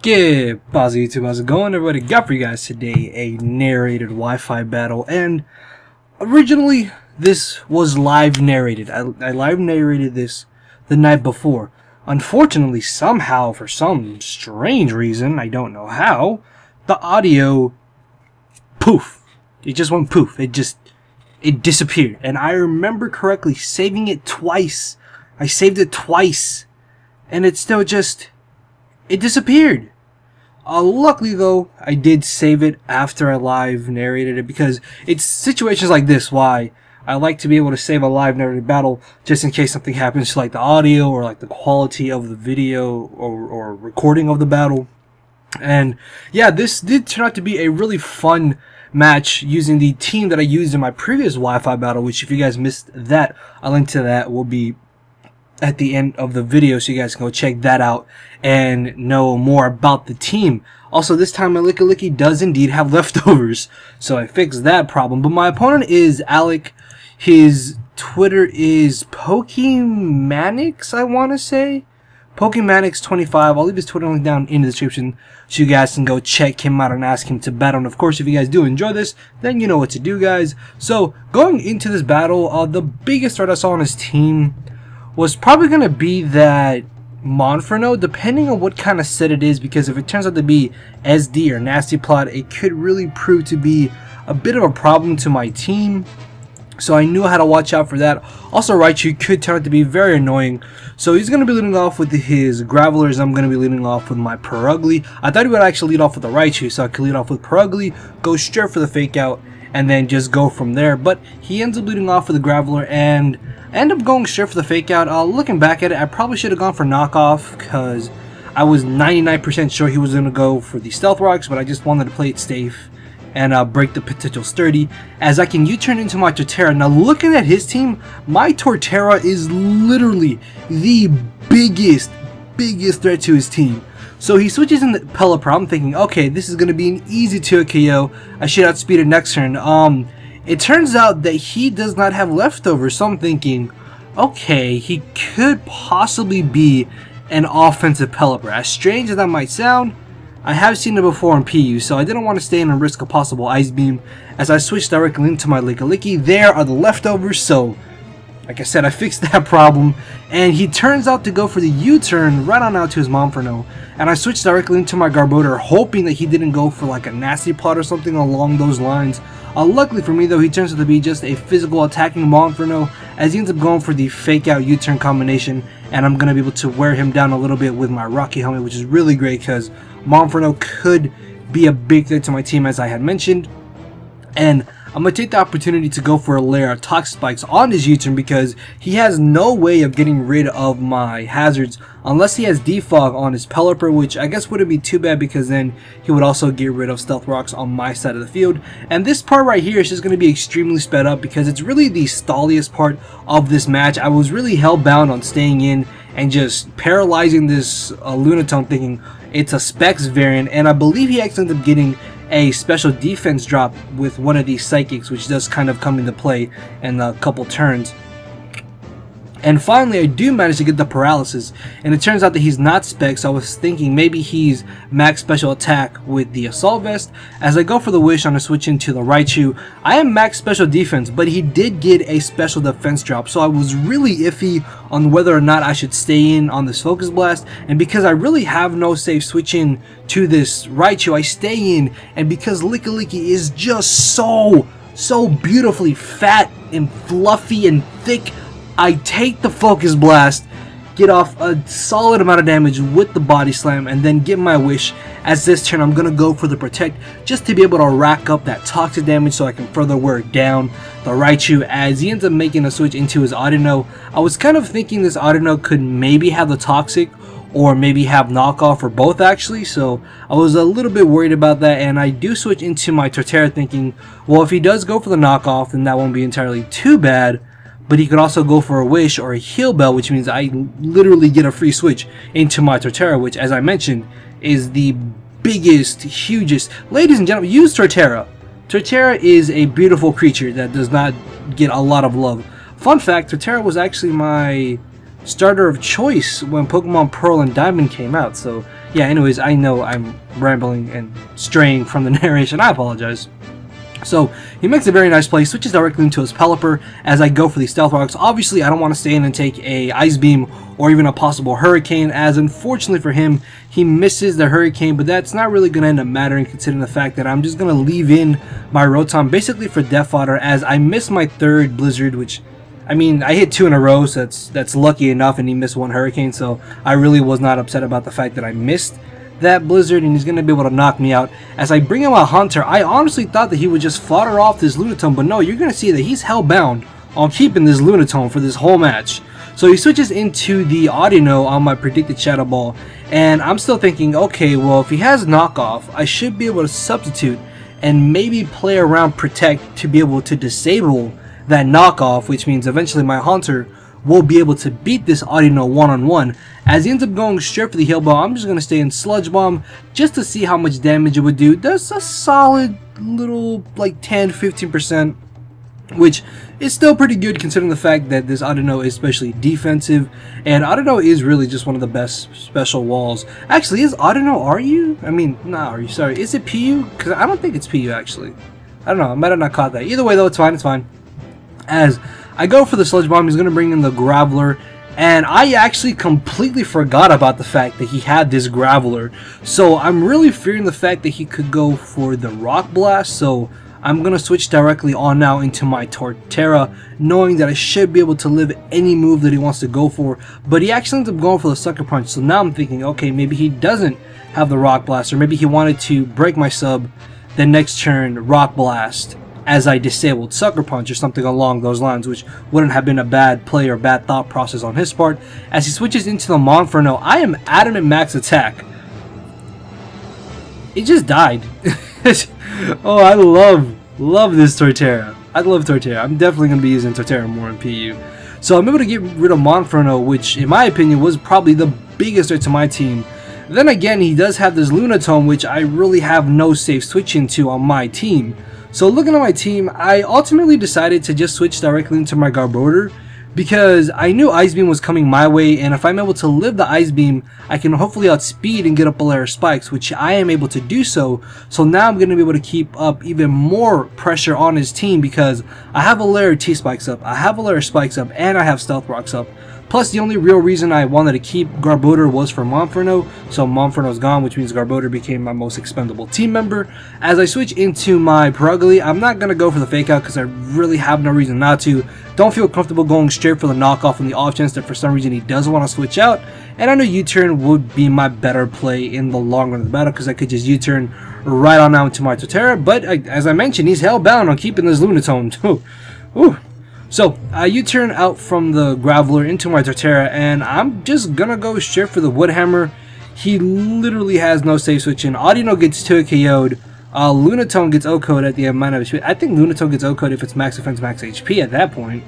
¿Qué pasa, YouTube? How's it going? Everybody, got for you guys today a narrated Wi-Fi battle, and originally this was live narrated. I live narrated this the night before. Unfortunately, somehow, for some strange reason, I don't know how, the audio, poof. It just went poof. It disappeared. And I remember correctly saving it twice. I saved it twice, and it still it disappeared. Luckily though, I did save it after I live narrated it, because it's situations like this why I like to be able to save a live narrated battle, just in case something happens to like the audio or like the quality of the video or recording of the battle. And yeah, this did turn out to be a really fun match using the team that I used in my previous Wi-Fi battle, which if you guys missed that, a link to that will be at the end of the video, so you guys can go check that out and know more about the team. Also, this time my Licky does indeed have leftovers, so I fixed that problem. But my opponent is Alec. His Twitter is Pokemonix, I want to say. Pokemonix25. I'll leave his Twitter link down in the description so you guys can go check him out and ask him to battle. And of course, if you guys do enjoy this, then you know what to do, guys. So, going into this battle, the biggest threat I saw on his team was probably going to be that Monferno, depending on what kind of set it is, because if it turns out to be SD or Nasty Plot, it could really prove to be a bit of a problem to my team. So I knew how to watch out for that. Also, Raichu could turn out to be very annoying. So he's going to be leading off with his Gravelers. I'm going to be leading off with my Perugly. I thought he would actually lead off with the Raichu, so I could lead off with Perugly, go straight for the Fake Out, and then just go from there. But he ends up leading off with the Graveler, and I end up going straight for the Fake Out. Looking back at it, I probably should have gone for Knockoff, because I was 99% sure he was going to go for the Stealth Rocks, but I just wanted to play it safe and break the potential Sturdy, as I can U-turn into my Torterra. Now, looking at his team, my Torterra is literally the biggest threat to his team. So he switches in the Pelipper. I'm thinking, okay, this is going to be an easy 2 KO. I should outspeed it next turn. It turns out that he does not have leftovers, so I'm thinking, okay, he could possibly be an offensive Pelipper. As strange as that might sound, I have seen it before in PU, so I didn't want to stay in and risk a possible Ice Beam. As I switched directly into my Licky, there are the leftovers, so like I said, I fixed that problem. And he turns out to go for the U-turn right on out to his Monferno. And I switched directly into my Garbodor, hoping that he didn't go for like a Nasty Plot or something along those lines. Luckily for me though, he turns out to be just a physical attacking Monferno, as he ends up going for the Fake Out U-turn combination. And I'm going to be able to wear him down a little bit with my Rocky Helmet, which is really great because Monferno could be a big threat to my team, as I had mentioned. And I'm going to take the opportunity to go for a layer of Toxic Spikes on his U-turn, because he has no way of getting rid of my hazards unless he has Defog on his Pelipper, which I guess wouldn't be too bad, because then he would also get rid of Stealth Rocks on my side of the field. And this part right here is just going to be extremely sped up, because it's really the stalliest part of this match. I was really hellbound on staying in and just paralyzing this Lunatone, thinking it's a Specs variant, and I believe he actually ended up getting a special defense drop with one of these Psychics, which does kind of come into play in a couple turns. And finally, I do manage to get the Paralysis, and it turns out that he's not Specs. So I was thinking maybe he's max special attack with the Assault Vest. As I go for the Wish on a switch into the Raichu, I am max special defense, but he did get a special defense drop, so I was really iffy on whether or not I should stay in on this Focus Blast. And because I really have no safe switching to this Raichu, I stay in, and because Licky is just so beautifully fat and fluffy and thick, I take the Focus Blast, get off a solid amount of damage with the Body Slam, and then get my Wish. As this turn, I'm going to go for the Protect, just to be able to rack up that toxic damage so I can further wear down the Raichu, as he ends up making a switch into his Audino. I was kind of thinking this Audino could maybe have the Toxic, or maybe have Knockoff, or both actually, so I was a little bit worried about that. And I do switch into my Torterra thinking, well, if he does go for the Knockoff, then that won't be entirely too bad. But he could also go for a Wish or a Heal Bell, which means I literally get a free switch into my Torterra, which, as I mentioned, is the biggest, hugest. Ladies and gentlemen, use Torterra. Torterra is a beautiful creature that does not get a lot of love. Fun fact, Torterra was actually my starter of choice when Pokemon Pearl and Diamond came out. So yeah, anyways, I know I'm rambling and straying from the narration. I apologize. So he makes a very nice play, switches directly into his Pelipper as I go for these Stealth Rocks. Obviously, I don't want to stay in and take a Ice Beam or even a possible Hurricane, as unfortunately for him, he misses the Hurricane, but that's not really going to end up mattering considering the fact that I'm just going to leave in my Rotom basically for Death Fodder, as I missed my third Blizzard, which, I mean, I hit 2 in a row, so that's lucky enough, and he missed 1 Hurricane, so I really was not upset about the fact that I missed that Blizzard and he's going to be able to knock me out. As I bring him a Hunter, I honestly thought that he would just fodder off this Lunatone, but no, you're going to see that he's hellbound on keeping this Lunatone for this whole match. So he switches into the Audino on my predicted Shadow Ball, and I'm still thinking, okay, well, if he has knockoff, I should be able to substitute and maybe play around Protect to be able to disable that knockoff, which means eventually my Hunter will be able to beat this Audino one-on-one. As he ends up going straight for the Heal Ball, I'm just going to stay in Sludge Bomb just to see how much damage it would do. That's a solid little like 10-15%, which is still pretty good considering the fact that this Audino is especially defensive, and Audino is really just one of the best special walls. Actually, is Audino RU? I mean, not RU, sorry. Is it PU? Because I don't think it's PU actually. I don't know, I might have not caught that. Either way though, it's fine, it's fine. As I go for the Sludge Bomb, he's going to bring in the Graveler, and I actually completely forgot about the fact that he had this Graveler. So I'm really fearing the fact that he could go for the Rock Blast, so I'm going to switch directly on now into my Torterra, knowing that I should be able to live any move that he wants to go for, but he actually ends up going for the Sucker Punch. So now I'm thinking, okay, maybe he doesn't have the Rock Blast, or maybe he wanted to break my sub, then next turn Rock Blast as I disabled Sucker Punch or something along those lines, which wouldn't have been a bad play or bad thought process on his part. As he switches into the Monferno, I am adamant max attack. It just died. Oh, I love this Torterra. I love Torterra. I'm definitely going to be using Torterra more in PU. So I'm able to get rid of Monferno, which in my opinion was probably the biggest threat to my team. Then again, he does have this Lunatone, which I really have no safe switch into on my team. So looking at my team, I ultimately decided to just switch directly into my Garbodor because I knew Ice Beam was coming my way, and if I'm able to live the Ice Beam, I can hopefully outspeed and get up a layer of Spikes, which I am able to do so. So now I'm going to be able to keep up even more pressure on his team because I have a layer of T-Spikes up, I have a layer of Spikes up, and I have Stealth Rocks up. Plus, the only real reason I wanted to keep Garbodor was for Monferno, so Monferno's gone, which means Garbodor became my most expendable team member. As I switch into my Perugly, I'm not going to go for the Fake Out because I really have no reason not to. Don't feel comfortable going straight for the knockoff on the off chance that for some reason he does want to switch out. And I know U-Turn would be my better play in the long run of the battle because I could just U-Turn right on out into my Torterra. But as I mentioned, he's hellbound on keeping this Lunatone. Ooh. So, U-turn out from the Graveler into my Torterra, and I'm just gonna go straight for the Wood Hammer. He literally has no safe switch in. Audino gets 2 KO'd. Lunatone gets O-Code at the amount of HP. I think Lunatone gets O-Code if it's max defense, max HP at that point.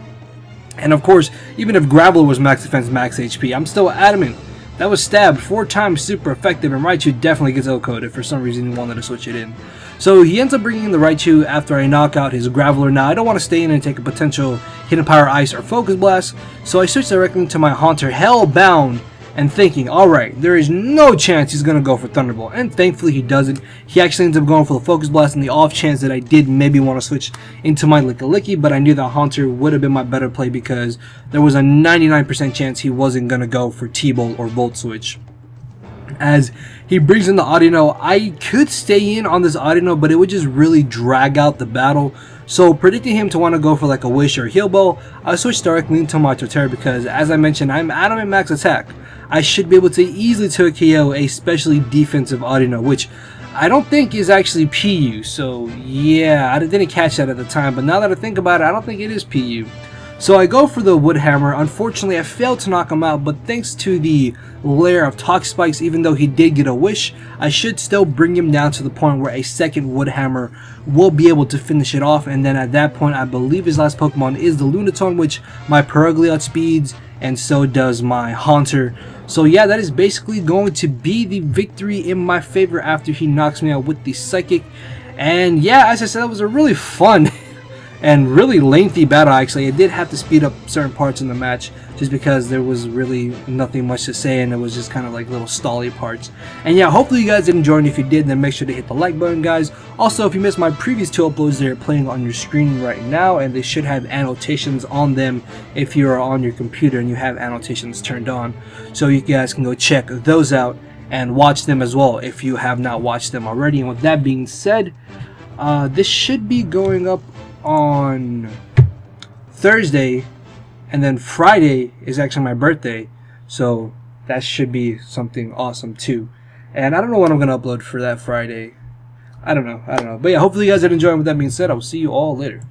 And of course, even if Graveler was max defense, max HP, I'm still adamant. That was stabbed 4 times, super effective, and Raichu definitely gets O-Code if for some reason he wanted to switch it in. So he ends up bringing in the Raichu after I knock out his Graveler. Now I don't want to stay in and take a potential Hidden Power Ice or Focus Blast, so I switch directly into my Haunter, hellbound, and thinking, alright, there is no chance he's going to go for Thunderbolt, and thankfully he doesn't. He actually ends up going for the Focus Blast in the off chance that I did maybe want to switch into my Lickilicky, but I knew that Haunter would have been my better play because there was a 99% chance he wasn't going to go for T-Bolt or Volt Switch. As he brings in the Audino, I could stay in on this Audino, but it would just really drag out the battle. So predicting him to want to go for like a Wish or a Heal Ball, I switched directly into my Torterra because, as I mentioned, I'm adamant max attack. I should be able to easily 2 KO a specially defensive Audino, which I don't think is actually PU. So yeah, I didn't catch that at the time, but now that I think about it, I don't think it is PU. So I go for the Wood Hammer. Unfortunately, I failed to knock him out, but thanks to the layer of Toxic Spikes, even though he did get a Wish, I should still bring him down to the point where a second Wood Hammer will be able to finish it off. And then at that point, I believe his last Pokemon is the Lunatone, which my Perugly outspeeds, and so does my Haunter. So yeah, that is basically going to be the victory in my favor after he knocks me out with the Psychic. And yeah, as I said, that was a really fun and really lengthy battle. Actually, it did have to speed up certain parts in the match just because there was really nothing much to say, and it was just kind of like little stally parts. And yeah, hopefully you guys did enjoy, and if you did, then make sure to hit the like button, guys. Also, if you missed my previous 2 uploads, they're playing on your screen right now, and they should have annotations on them if you are on your computer and you have annotations turned on, so you guys can go check those out and watch them as well if you have not watched them already. And with that being said, this should be going up on Thursday, and then Friday is actually my birthday, so that should be something awesome too. And I don't know what I'm gonna upload for that Friday. I don't know. But yeah, hopefully you guys did enjoy. With that being said, I will see you all later.